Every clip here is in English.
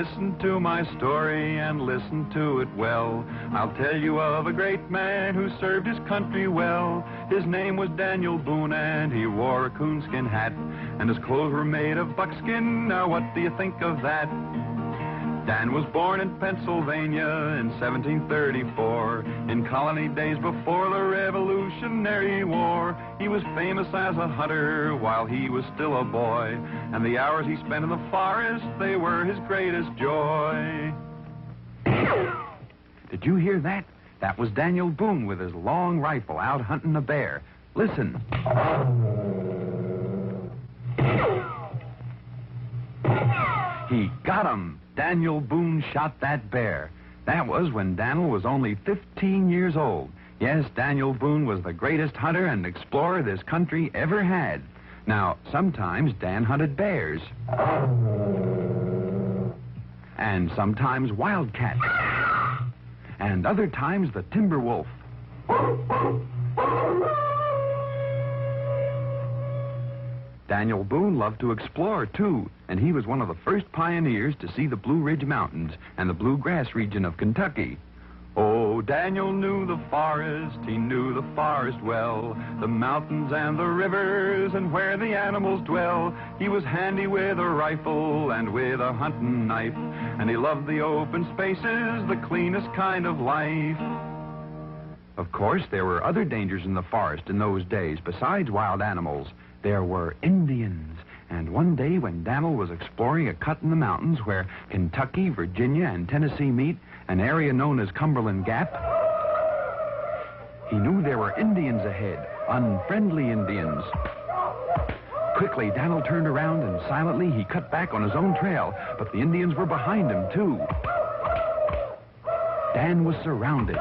Listen to my story and listen to it well. I'll tell you of a great man who served his country well. His name was Daniel Boone, and he wore a coonskin hat, and his clothes were made of buckskin. Now what do you think of that? Dan was born in Pennsylvania in 1734, in colony days before the Revolutionary War. He was famous as a hunter while he was still a boy, and the hours he spent in the forest, they were his greatest joy. Did you hear that? That was Daniel Boone with his long rifle out hunting a bear. Listen. He got him. Daniel Boone shot that bear. That was when Daniel was only 15 years old. Yes, Daniel Boone was the greatest hunter and explorer this country ever had. Now, sometimes Dan hunted bears. And sometimes wildcats. And other times the timber wolf. Daniel Boone loved to explore, too, and he was one of the first pioneers to see the Blue Ridge Mountains and the bluegrass region of Kentucky. Oh, Daniel knew the forest, he knew the forest well, the mountains and the rivers and where the animals dwell. He was handy with a rifle and with a hunting knife, and he loved the open spaces, the cleanest kind of life. Of course, there were other dangers in the forest in those days besides wild animals. There were Indians, and one day when Daniel was exploring a cut in the mountains where Kentucky, Virginia, and Tennessee meet, an area known as Cumberland Gap, he knew there were Indians ahead, unfriendly Indians. Quickly, Daniel turned around and silently he cut back on his own trail, but the Indians were behind him, too. Dan was surrounded.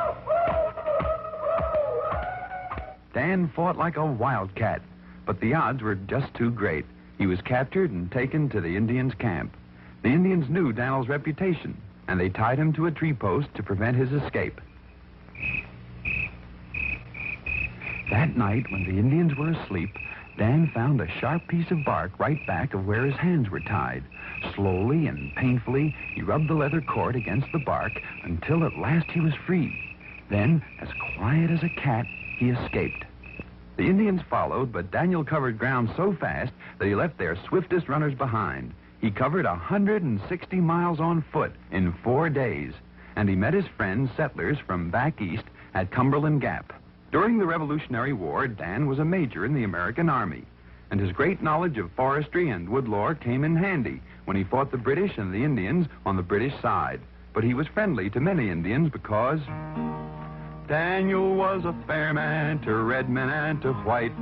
Dan fought like a wildcat, but the odds were just too great. He was captured and taken to the Indians' camp. The Indians knew Daniel's reputation, and they tied him to a tree post to prevent his escape. That night, when the Indians were asleep, Dan found a sharp piece of bark right back of where his hands were tied. Slowly and painfully, he rubbed the leather cord against the bark until at last he was free. Then, as quiet as a cat, he escaped. The Indians followed, but Daniel covered ground so fast that he left their swiftest runners behind. He covered 160 miles on foot in 4 days, and he met his friends, settlers from back east at Cumberland Gap. During the Revolutionary War, Dan was a major in the American Army, and his great knowledge of forestry and woodlore came in handy when he fought the British and the Indians on the British side. But he was friendly to many Indians because Daniel was a fair man to red men and to white,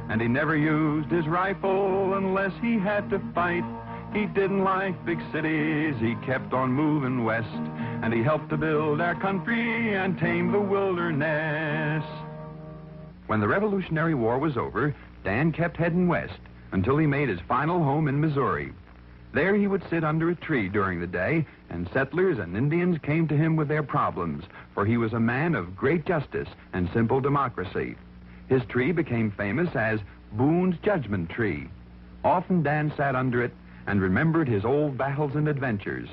and he never used his rifle unless he had to fight. He didn't like big cities, he kept on moving west, and he helped to build our country and tame the wilderness. When the Revolutionary War was over, Dan kept heading west until he made his final home in Missouri. There he would sit under a tree during the day, and settlers and Indians came to him with their problems, for he was a man of great justice and simple democracy. His tree became famous as Boone's Judgment Tree. Often Dan sat under it and remembered his old battles and adventures,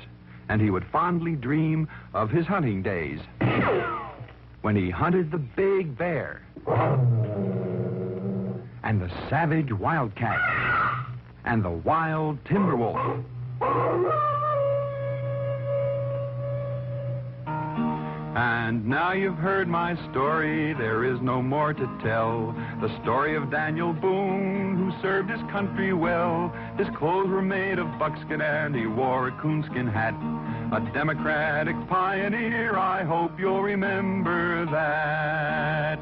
and he would fondly dream of his hunting days when he hunted the big bear and the savage wildcat and the wild timber wolf. And now you've heard my story, there is no more to tell. The story of Daniel Boone, who served his country well. His clothes were made of buckskin and he wore a coonskin hat. A democratic pioneer, I hope you'll remember that.